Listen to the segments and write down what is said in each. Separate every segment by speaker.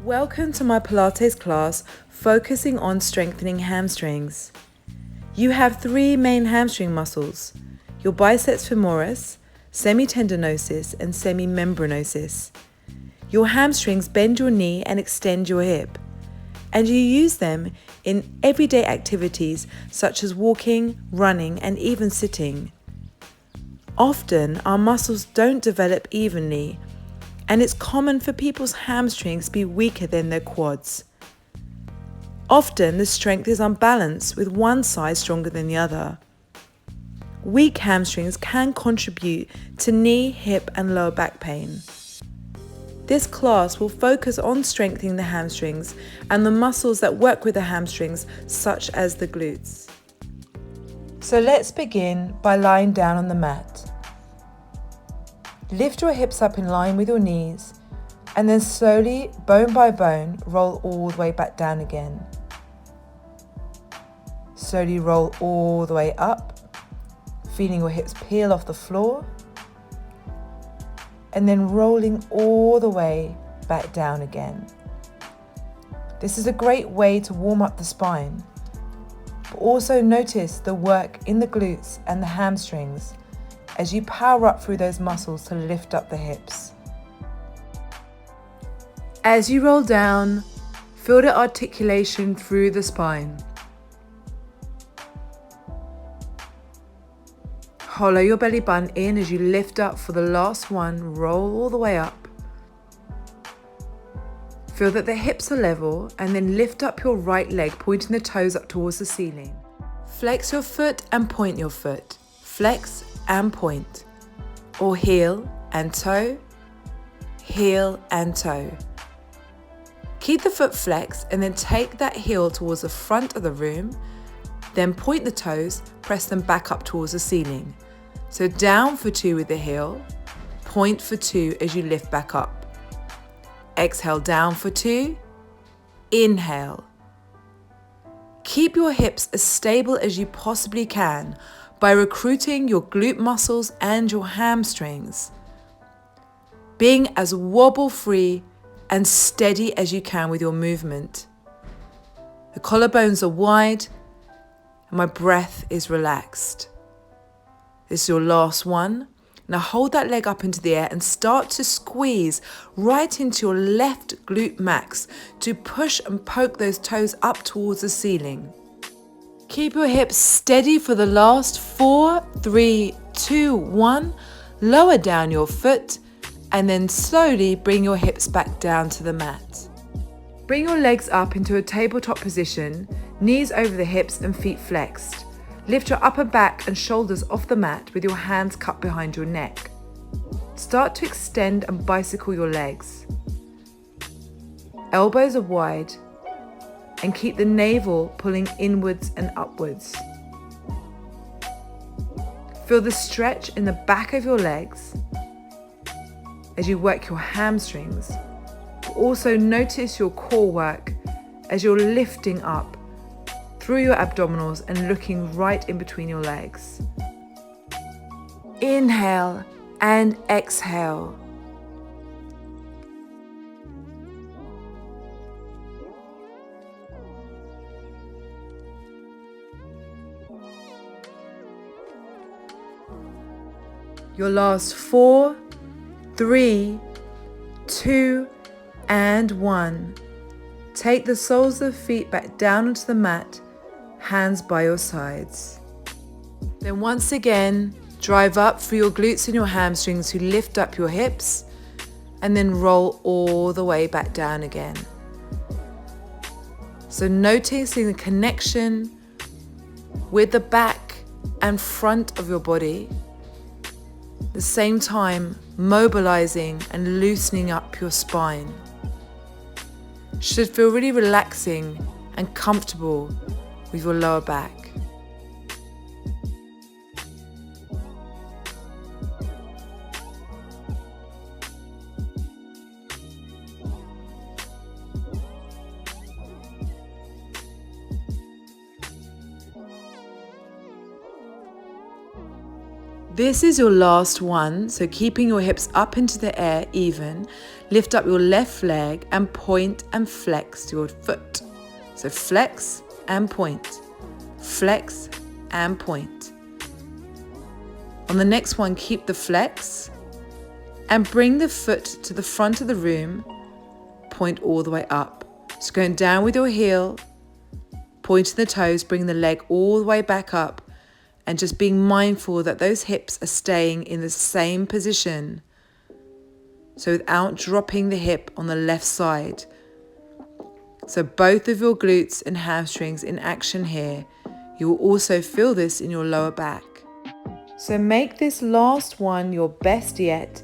Speaker 1: Welcome to my Pilates class focusing on strengthening hamstrings. You have three main hamstring muscles, your biceps femoris, semitendinosus and semimembranosus. Your hamstrings bend your knee and extend your hip, and you use them in everyday activities such as walking, running and even sitting. Often our muscles don't develop evenly, and it's common for people's hamstrings to be weaker than their quads. Often the strength is unbalanced, with one side stronger than the other. Weak hamstrings can contribute to knee, hip and lower back pain. This class will focus on strengthening the hamstrings and the muscles that work with the hamstrings, such as the glutes. So let's begin by lying down on the mat. Lift your hips up in line with your knees and then slowly, bone by bone, roll all the way back down again. Slowly roll all the way up, feeling your hips peel off the floor, and then rolling all the way back down again. This is a great way to warm up the spine, but also notice the work in the glutes and the hamstrings as you power up through those muscles to lift up the hips. As you roll down, feel the articulation through the spine. Hollow your belly button in as you lift up for the last one, roll all the way up. Feel that the hips are level and then lift up your right leg, pointing the toes up towards the ceiling. Flex your foot and point your foot. Flex and point, or heel and toe, heel and toe. Keep the foot flexed and then take that heel towards the front of the room, then point the toes, press them back up towards the ceiling. So down for 2 with the heel, point for 2 as you lift back up. Exhale down for 2, inhale. Keep your hips as stable as you possibly can by recruiting your glute muscles and your hamstrings, being as wobble-free and steady as you can with your movement. The collarbones are wide and my breath is relaxed. This is your last one. Now hold that leg up into the air and start to squeeze right into your left glute max to push and poke those toes up towards the ceiling. Keep your hips steady for the last 4, 3, 2, 1. Lower down your foot and then slowly bring your hips back down to the mat. Bring your legs up into a tabletop position, knees over the hips and feet flexed. Lift your upper back and shoulders off the mat with your hands cupped behind your neck. Start to extend and bicycle your legs. Elbows are wide and keep the navel pulling inwards and upwards. Feel the stretch in the back of your legs as you work your hamstrings. Also notice your core work as you're lifting up through your abdominals and looking right in between your legs. Inhale and exhale. Your last 4, 3, 2, and 1. Take the soles of the feet back down onto the mat, hands by your sides. Then once again, drive up through your glutes and your hamstrings to lift up your hips, and then roll all the way back down again. So noticing the connection with the back and front of your body, at the same time mobilizing and loosening up your spine. Should feel really relaxing and comfortable with your lower back. This is your last one, so keeping your hips up into the air even, lift up your left leg and point and flex your foot. So flex and point, flex and point. On the next one, keep the flex and bring the foot to the front of the room, point all the way up. So going down with your heel, pointing the toes, bring the leg all the way back up, and just being mindful that those hips are staying in the same position. So without dropping the hip on the left side. So both of your glutes and hamstrings in action here. You will also feel this in your lower back. So make this last one your best yet,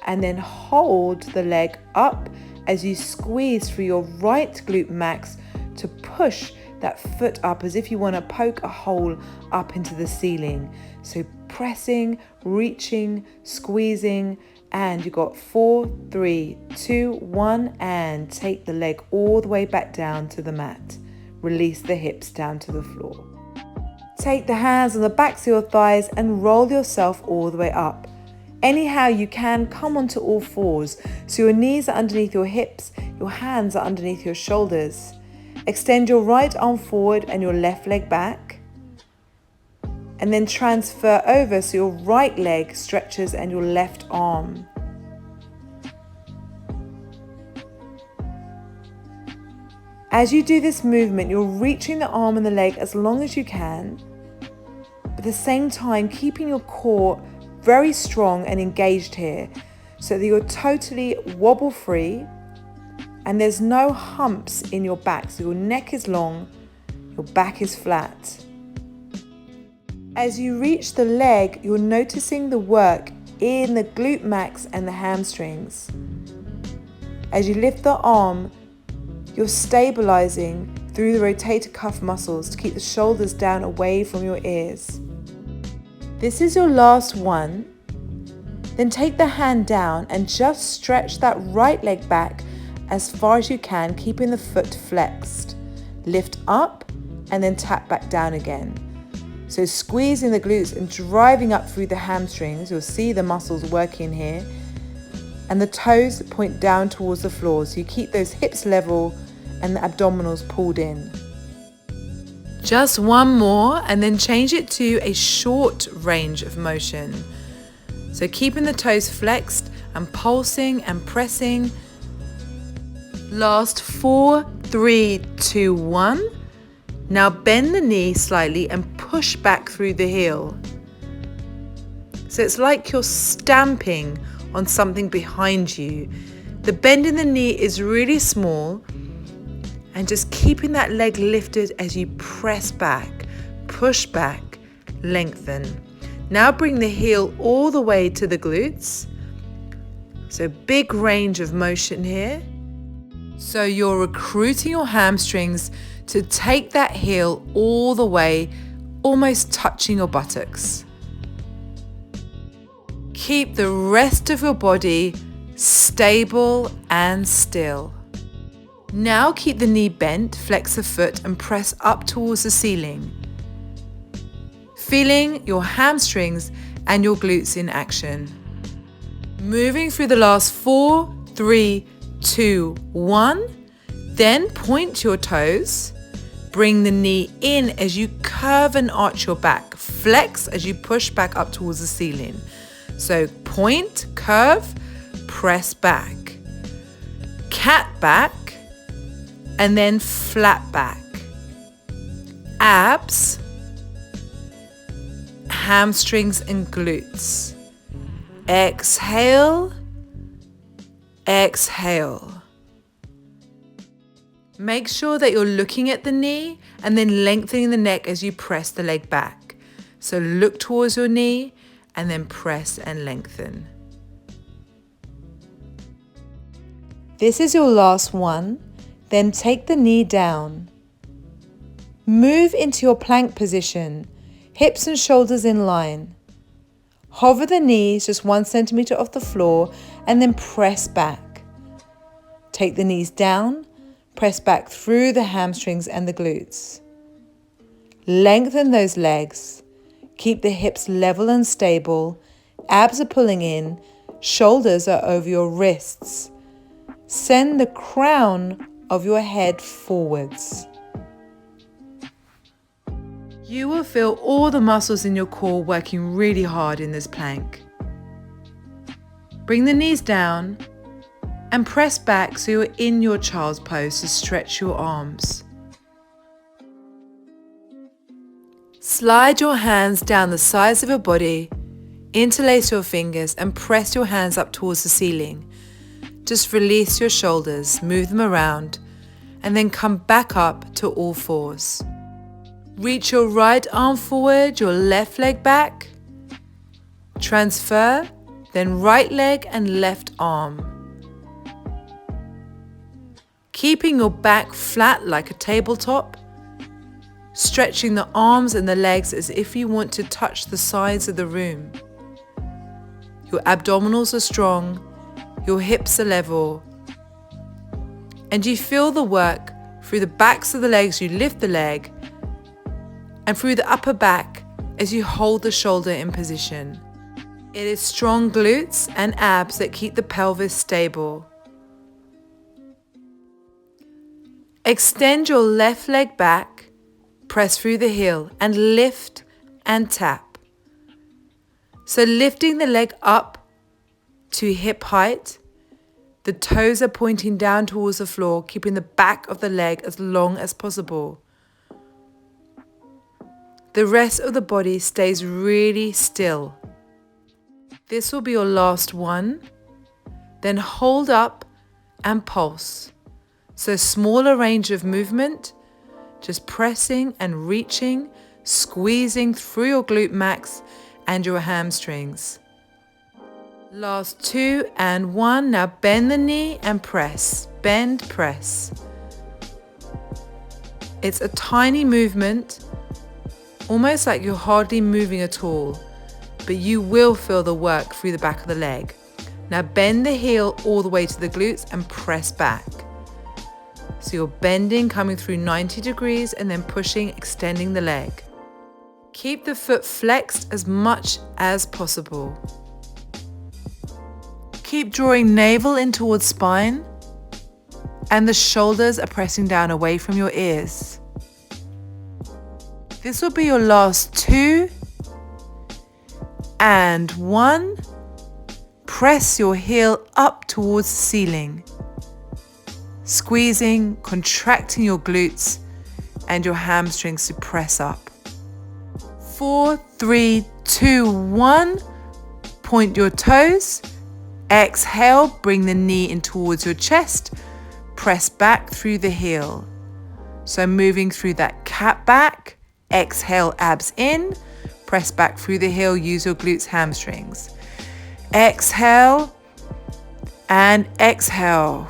Speaker 1: and then hold the leg up as you squeeze through your right glute max to push that foot up as if you want to poke a hole up into the ceiling. So pressing, reaching, squeezing, and you got 4, 3, 2, 1, and take the leg all the way back down to the mat. Release the hips down to the floor. Take the hands on the backs of your thighs and roll yourself all the way up. Anyhow you can, come onto all fours. So your knees are underneath your hips, your hands are underneath your shoulders. Extend your right arm forward and your left leg back. And then transfer over so your right leg stretches and your left arm. As you do this movement, you're reaching the arm and the leg as long as you can, but at the same time keeping your core very strong and engaged here so that you're totally wobble free and there's no humps in your back. So your neck is long, your back is flat. As you reach the leg, you're noticing the work in the glute max and the hamstrings. As you lift the arm, you're stabilizing through the rotator cuff muscles to keep the shoulders down away from your ears. This is your last one. Then take the hand down and just stretch that right leg back as far as you can, keeping the foot flexed. Lift up and then tap back down again. So squeezing the glutes and driving up through the hamstrings. You'll see the muscles working here. And the toes point down towards the floor. So you keep those hips level and the abdominals pulled in. Just one more and then change it to a short range of motion. So keeping the toes flexed and pulsing and pressing. Last 4, 3, 2, 1. Now bend the knee slightly and push back through the heel. So it's like you're stamping on something behind you. The bend in the knee is really small, and just keeping that leg lifted as you press back, push back, lengthen. Now bring the heel all the way to the glutes. So big range of motion here. So you're recruiting your hamstrings to take that heel all the way, almost touching your buttocks. Keep the rest of your body stable and still. Now keep the knee bent, flex the foot and press up towards the ceiling. Feeling your hamstrings and your glutes in action. Moving through the last 4, 3, 2, 1. Then point your toes. Bring the knee in as you curve and arch your back. Flex as you push back up towards the ceiling. So point, curve, press back. Cat back. And then flat back. Abs, hamstrings and glutes. Exhale, exhale. Make sure that you're looking at the knee and then lengthening the neck as you press the leg back. So look towards your knee and then press and lengthen. This is your last one. Then take the knee down. Move into your plank position, hips and shoulders in line. Hover the knees just 1 centimeter off the floor and then press back. Take the knees down, press back through the hamstrings and the glutes. Lengthen those legs. Keep the hips level and stable. Abs are pulling in. Shoulders are over your wrists. Send the crown of your head forwards. You will feel all the muscles in your core working really hard in this plank. Bring the knees down and press back so you're in your child's pose to stretch your arms. Slide your hands down the sides of your body, interlace your fingers and press your hands up towards the ceiling. Just release your shoulders, move them around, and then come back up to all fours. Reach your right arm forward, your left leg back. Transfer, then right leg and left arm. Keeping your back flat like a tabletop. Stretching the arms and the legs as if you want to touch the sides of the room. Your abdominals are strong, your hips are level. And you feel the work through the backs of the legs, you lift the leg, and through the upper back as you hold the shoulder in position. It is strong glutes and abs that keep the pelvis stable. Extend your left leg back, press through the heel and lift and tap. So lifting the leg up to hip height, the toes are pointing down towards the floor, keeping the back of the leg as long as possible. The rest of the body stays really still. This will be your last one. Then hold up and pulse. So smaller range of movement, just pressing and reaching, squeezing through your glute max and your hamstrings. Last 2 and 1. Now bend the knee and press. Bend, press. It's a tiny movement, almost like you're hardly moving at all, but you will feel the work through the back of the leg. Now bend the heel all the way to the glutes and press back. So you're bending, coming through 90 degrees and then pushing, extending the leg. Keep the foot flexed as much as possible. Keep drawing navel in towards spine and the shoulders are pressing down away from your ears. This will be your last 2 and 1. Press your heel up towards the ceiling. Squeezing, contracting your glutes and your hamstrings to press up. 4, 3, 2, 1. Point your toes. Exhale, bring the knee in towards your chest. Press back through the heel. So moving through that cat back. Exhale, abs in. Press back through the heel, use your glutes, hamstrings. Exhale and exhale.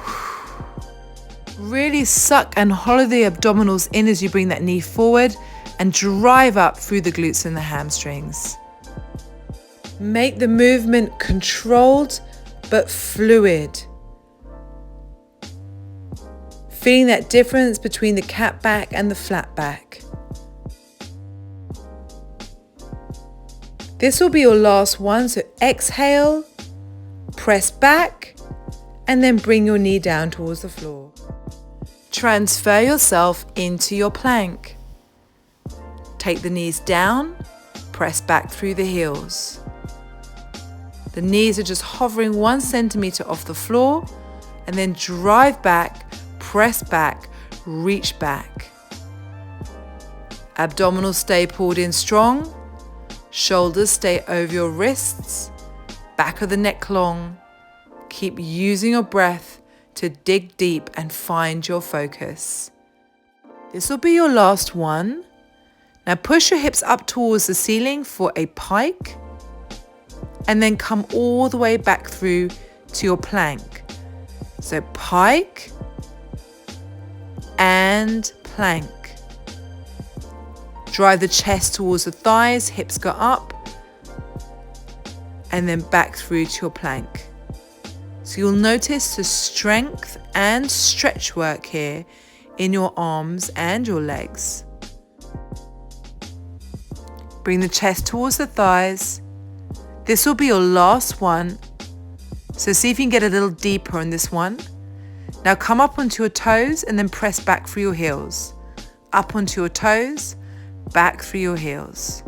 Speaker 1: Really suck and hollow the abdominals in as you bring that knee forward and drive up through the glutes and the hamstrings. Make the movement controlled but fluid. Feeling that difference between the cat back and the flat back. This will be your last one, so exhale, press back, and then bring your knee down towards the floor. Transfer yourself into your plank. Take the knees down, press back through the heels. The knees are just hovering 1 centimeter off the floor, and then drive back, press back, reach back. Abdominals stay pulled in strong. Shoulders stay over your wrists, back of the neck long. Keep using your breath to dig deep and find your focus. This will be your last one. Now push your hips up towards the ceiling for a pike and then come all the way back through to your plank. So pike and plank. Drive the chest towards the thighs, hips go up, and then back through to your plank. So you'll notice the strength and stretch work here in your arms and your legs. Bring the chest towards the thighs. This will be your last one. So see if you can get a little deeper on this one. Now come up onto your toes and then press back through your heels. Up onto your toes, back through your heels.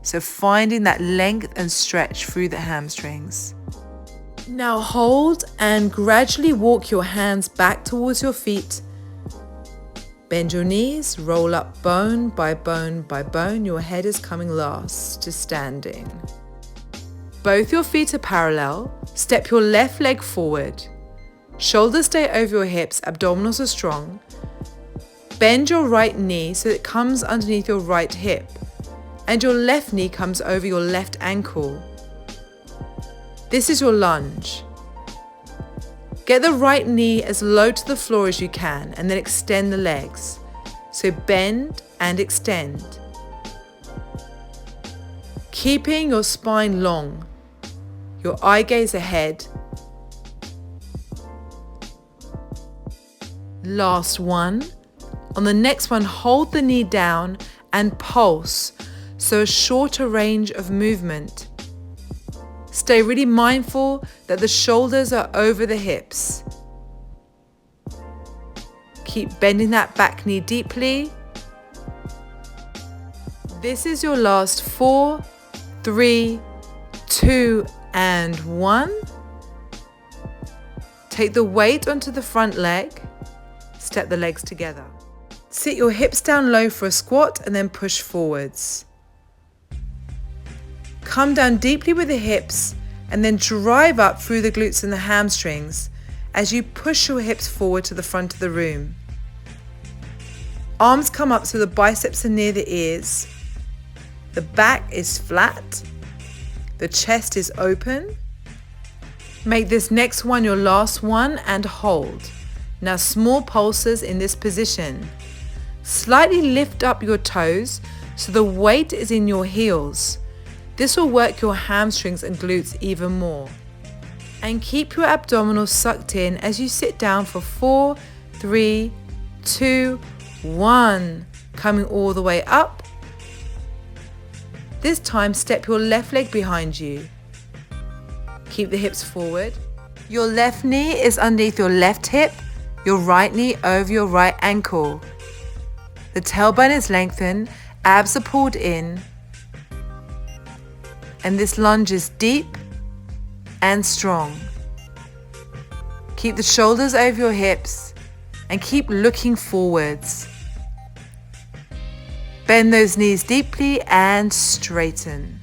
Speaker 1: So finding that length and stretch through the hamstrings. Now hold and gradually walk your hands back towards your feet. Bend your knees, roll up bone by bone by bone. Your head is coming last to standing. Both your feet are parallel. Step your left leg forward. Shoulders stay over your hips, abdominals are strong. Bend your right knee so it comes underneath your right hip. And your left knee comes over your left ankle. This is your lunge. Get the right knee as low to the floor as you can and then extend the legs. So bend and extend. Keeping your spine long. Your eye gaze ahead. Last one. On the next one, hold the knee down and pulse, so a shorter range of movement. Stay really mindful that the shoulders are over the hips. Keep bending that back knee deeply. This is your last 4, 3, 2, and 1. Take the weight onto the front leg. Step the legs together. Sit your hips down low for a squat and then push forwards. Come down deeply with the hips and then drive up through the glutes and the hamstrings as you push your hips forward to the front of the room. Arms come up so the biceps are near the ears. The back is flat. The chest is open. Make this next one your last one and hold. Now small pulses in this position. Slightly lift up your toes so the weight is in your heels. This will work your hamstrings and glutes even more. And keep your abdominals sucked in as you sit down for 4, 3, 2, 1. Coming all the way up. This time step your left leg behind you. Keep the hips forward. Your left knee is underneath your left hip, your right knee over your right ankle. The tailbone is lengthened, abs are pulled in, and this lunge is deep and strong. Keep the shoulders over your hips and keep looking forwards. Bend those knees deeply and straighten.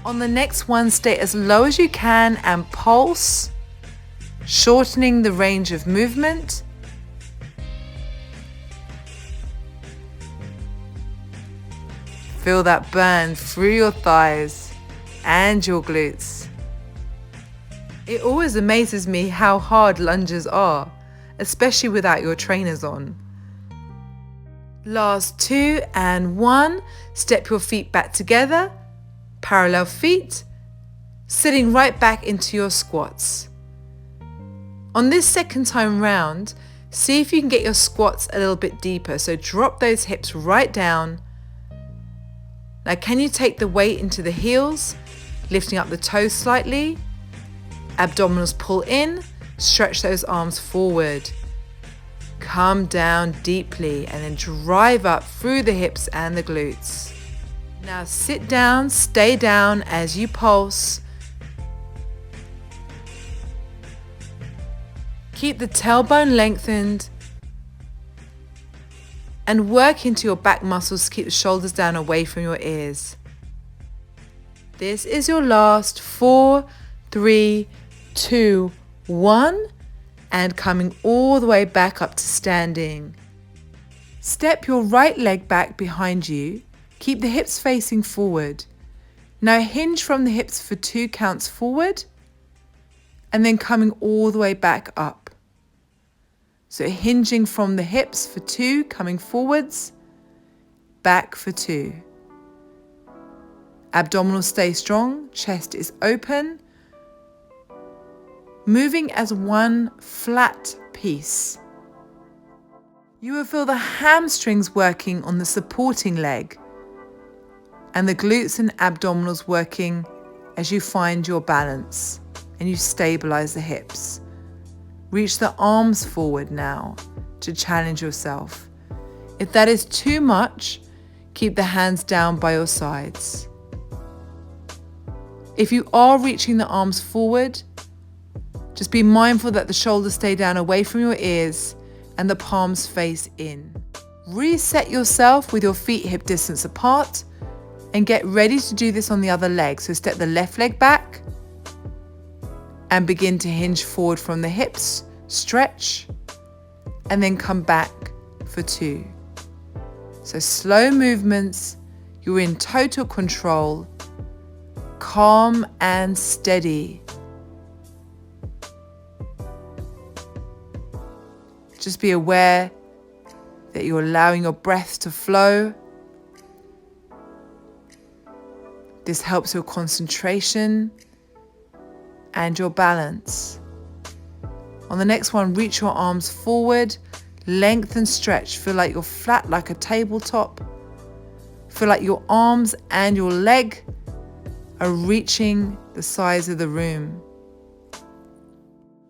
Speaker 1: On the next one, stay as low as you can and pulse, shortening the range of movement. Feel that burn through your thighs and your glutes. It always amazes me how hard lunges are, especially without your trainers on. Last 2 and 1. Step your feet back together, parallel feet, sitting right back into your squats. On this second time round, see if you can get your squats a little bit deeper. So drop those hips right down. Now can you take the weight into the heels, lifting up the toes slightly, abdominals pull in, stretch those arms forward. Come down deeply and then drive up through the hips and the glutes. Now sit down, stay down as you pulse. Keep the tailbone lengthened and work into your back muscles to keep the shoulders down away from your ears. This is your last 4, 3, 2, 1. And coming all the way back up to standing. Step your right leg back behind you. Keep the hips facing forward. Now hinge from the hips for 2 counts forward and then coming all the way back up. So hinging from the hips for 2, coming forwards, back for 2. Abdominals stay strong, chest is open. Moving as one flat piece. You will feel the hamstrings working on the supporting leg. and the glutes and abdominals working as you find your balance and you stabilize the hips. Reach the arms forward now to challenge yourself. If that is too much, keep the hands down by your sides. If you are reaching the arms forward, just be mindful that the shoulders stay down away from your ears and the palms face in. Reset yourself with your feet hip distance apart and get ready to do this on the other leg. So step the left leg back and begin to hinge forward from the hips, stretch, and then come back for 2. So slow movements, you're in total control, calm and steady. Just be aware that you're allowing your breath to flow. This helps your concentration and your balance. On the next one, reach your arms forward, lengthen, stretch. Feel like you're flat like a tabletop. Feel like your arms and your leg are reaching the size of the room.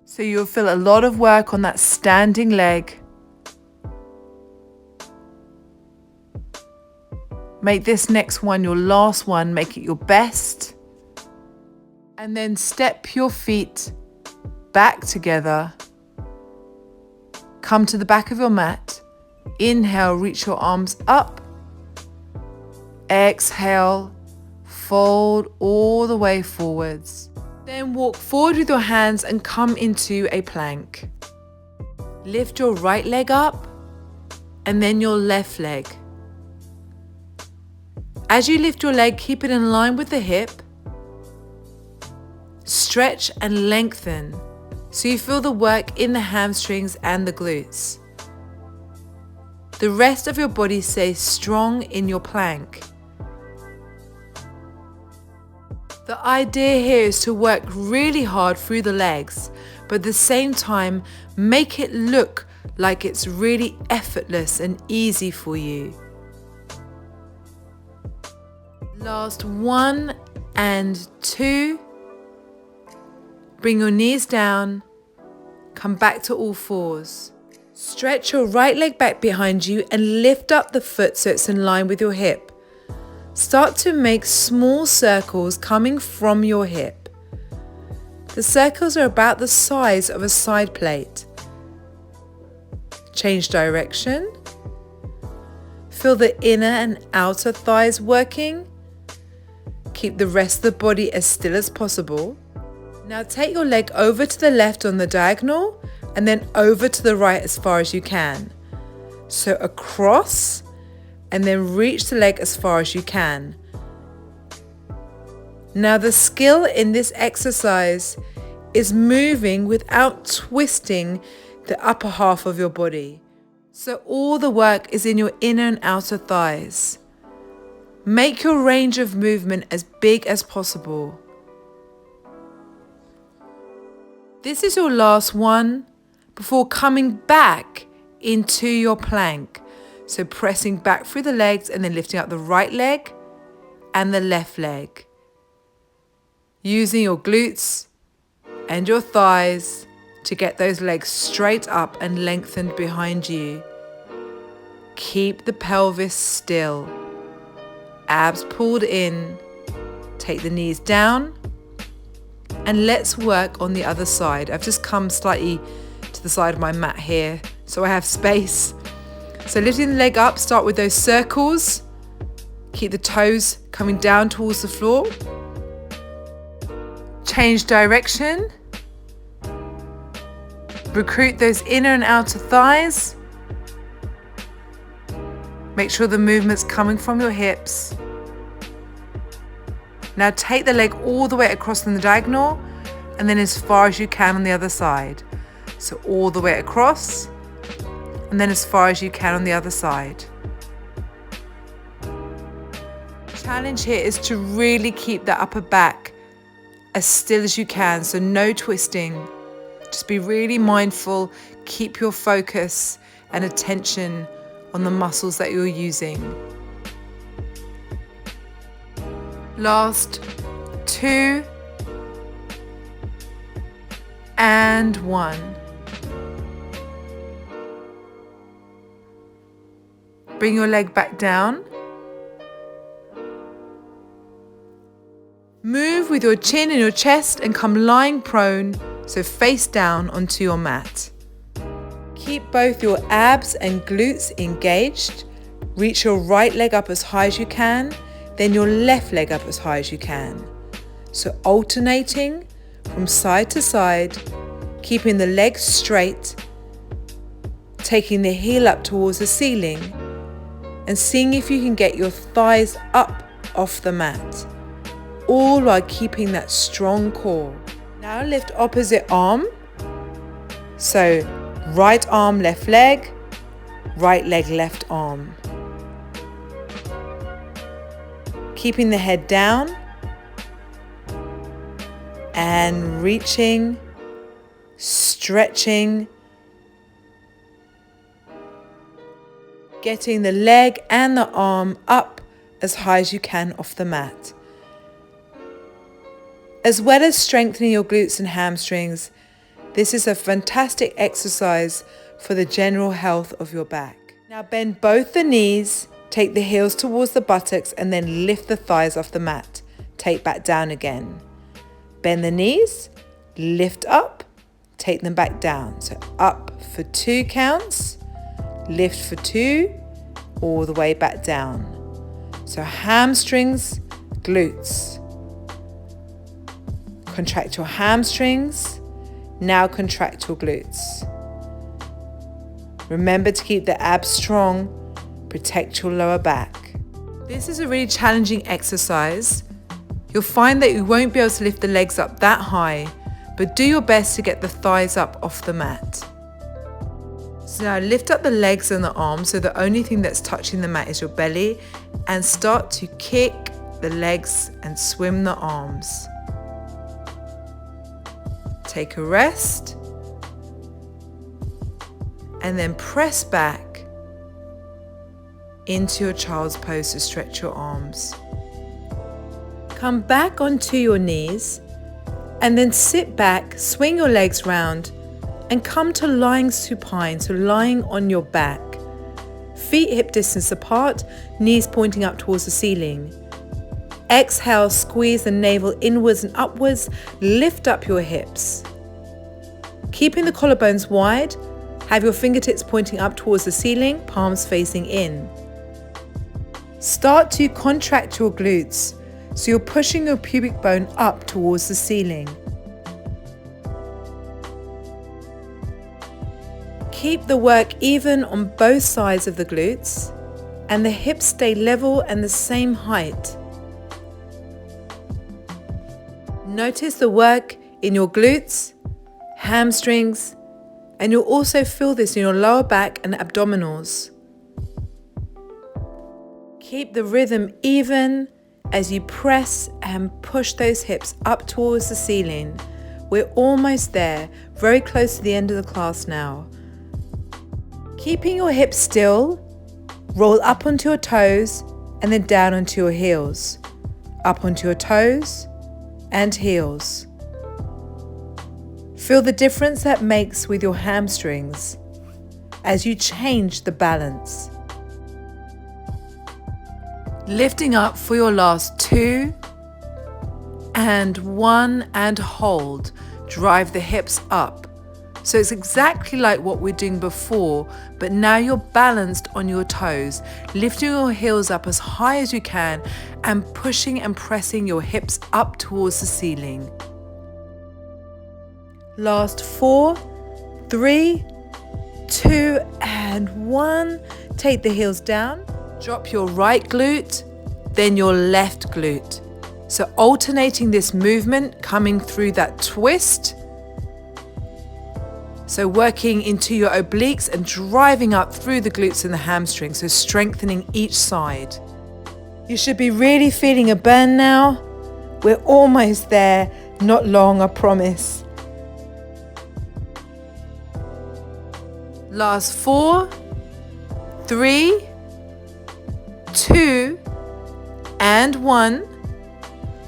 Speaker 1: So you'll feel a lot of work on that standing leg. Make this next one your last one, make it your best. And then step your feet back together. Come to the back of your mat. Inhale, reach your arms up. Exhale, fold all the way forwards. Then walk forward with your hands and come into a plank. Lift your right leg up and then your left leg. As you lift your leg, keep it in line with the hip. Stretch and lengthen so you feel the work in the hamstrings and the glutes. The rest of your body stays strong in your plank. The idea here is to work really hard through the legs, but at the same time, make it look like it's really effortless and easy for you. Last 1 and 2. Bring your knees down. Come back to all fours. Stretch your right leg back behind you and lift up the foot so it's in line with your hip. Start to make small circles coming from your hip. The circles are about the size of a side plate. Change direction. Feel the inner and outer thighs working. Keep the rest of the body as still as possible. Now take your leg over to the left on the diagonal and then over to the right as far as you can. So across and then reach the leg as far as you can. Now the skill in this exercise is moving without twisting the upper half of your body. So all the work is in your inner and outer thighs. Make your range of movement as big as possible. This is your last one before coming back into your plank. So pressing back through the legs and then lifting up the right leg and the left leg. Using your glutes and your thighs to get those legs straight up and lengthened behind you. Keep the pelvis still. Abs pulled in. Take the knees down. And let's work on the other side. I've just come slightly to the side of my mat here, so I have space. So lifting the leg up, start with those circles. Keep the toes coming down towards the floor. Change direction. Recruit those inner and outer thighs. Make sure the movement's coming from your hips. Now take the leg all the way across in the diagonal and then as far as you can on the other side. So all the way across and then as far as you can on the other side. The challenge here is to really keep that upper back as still as you can, so no twisting. Just be really mindful, keep your focus and attention on the muscles that you're using. Last 2 and 1. Bring your leg back down. Move with your chin and your chest and come lying prone, so face down onto your mat. Keep both your abs and glutes engaged. Reach your right leg up as high as you can, then your left leg up as high as you can. So alternating from side to side, keeping the legs straight, taking the heel up towards the ceiling, and seeing if you can get your thighs up off the mat, all while keeping that strong core. Now lift opposite arm. So right arm, left leg, right leg, left arm. Keeping the head down and reaching, stretching, getting the leg and the arm up as high as you can off the mat. As well as strengthening your glutes and hamstrings, this is a fantastic exercise for the general health of your back. Now bend both the knees, take the heels towards the buttocks and then lift the thighs off the mat. Take back down again. Bend the knees, lift up, take them back down. So up for 2 counts, lift for 2, all the way back down. So hamstrings, glutes. Contract your hamstrings, now contract your glutes. Remember to keep the abs strong, protect your lower back. This is a really challenging exercise. You'll find that you won't be able to lift the legs up that high, but do your best to get the thighs up off the mat. So now lift up the legs and the arms so the only thing that's touching the mat is your belly, and start to kick the legs and swim the arms. Take a rest and then press back into your child's pose to stretch your arms. Come back onto your knees and then sit back, swing your legs round and come to lying supine, so lying on your back. Feet hip distance apart, knees pointing up towards the ceiling. Exhale, squeeze the navel inwards and upwards, lift up your hips. Keeping the collarbones wide, have your fingertips pointing up towards the ceiling, palms facing in. Start to contract your glutes, so you're pushing your pubic bone up towards the ceiling. Keep the work even on both sides of the glutes, and the hips stay level and the same height. Notice the work in your glutes, hamstrings, and you'll also feel this in your lower back and abdominals. Keep the rhythm even as you press and push those hips up towards the ceiling. We're almost there, very close to the end of the class now. Keeping your hips still, roll up onto your toes and then down onto your heels. Up onto your toes and heels. Feel the difference that makes with your hamstrings as you change the balance. Lifting up for your last 2 and 1 and hold. Drive the hips up. So it's exactly like what we're doing before, but now you're balanced on your toes, lifting your heels up as high as you can and pushing and pressing your hips up towards the ceiling. Last 4, 3, 2 and 1. Take the heels down. Drop your right glute, then your left glute. So alternating this movement, coming through that twist. So working into your obliques and driving up through the glutes and the hamstrings, so strengthening each side. You should be really feeling a burn now. We're almost there, not long, I promise. Last 4, 3, 2, and 1.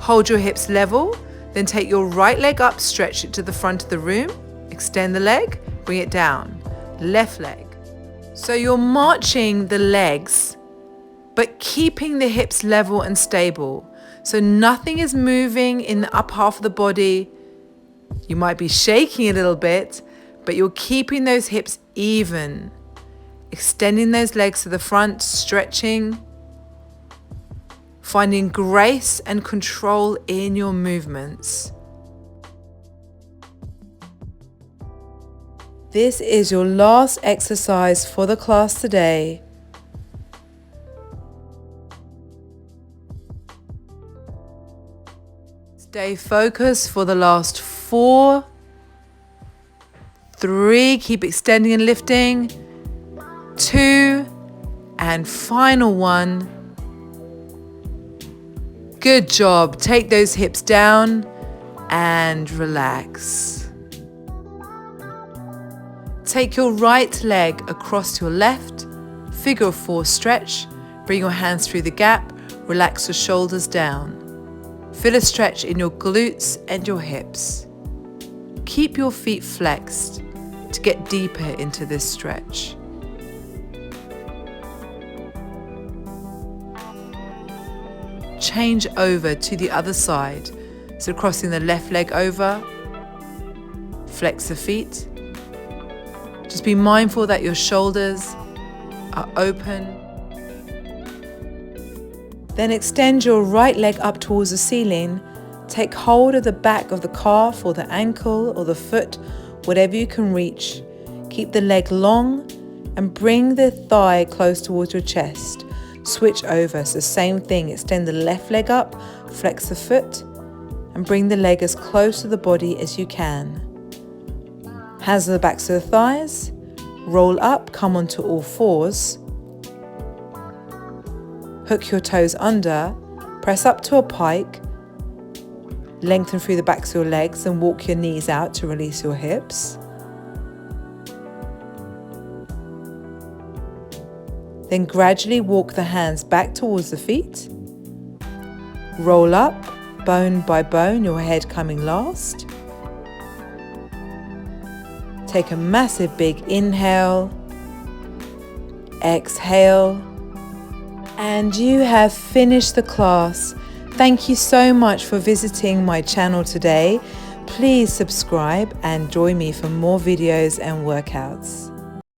Speaker 1: Hold your hips level, then take your right leg up, stretch it to the front of the room, extend the leg, bring it down, left leg. So you're marching the legs, but keeping the hips level and stable. So nothing is moving in the up half of the body. You might be shaking a little bit, but you're keeping those hips even. Extending those legs to the front, stretching. Finding grace and control in your movements. This is your last exercise for the class today. Stay focused for the last 4, 3, keep extending and lifting, 2, and final 1. Good job. Take those hips down and relax. Take your right leg across to your left, figure of 4 stretch, bring your hands through the gap, relax your shoulders down. Feel a stretch in your glutes and your hips. Keep your feet flexed to get deeper into this stretch. Change over to the other side. So crossing the left leg over, flex the feet. Just be mindful that your shoulders are open. Then extend your right leg up towards the ceiling. Take hold of the back of the calf or the ankle or the foot, whatever you can reach. Keep the leg long and bring the thigh close towards your chest. Switch over, so same thing, extend the left leg up, flex the foot, and bring the leg as close to the body as you can. Hands on the backs of the thighs, roll up, come onto all fours. Hook your toes under, press up to a pike, lengthen through the backs of your legs and walk your knees out to release your hips. Then gradually walk the hands back towards the feet. Roll up, bone by bone, your head coming last. Take a massive big inhale, exhale, and you have finished the class. Thank you so much for visiting my channel today. Please subscribe and join me for more videos and workouts.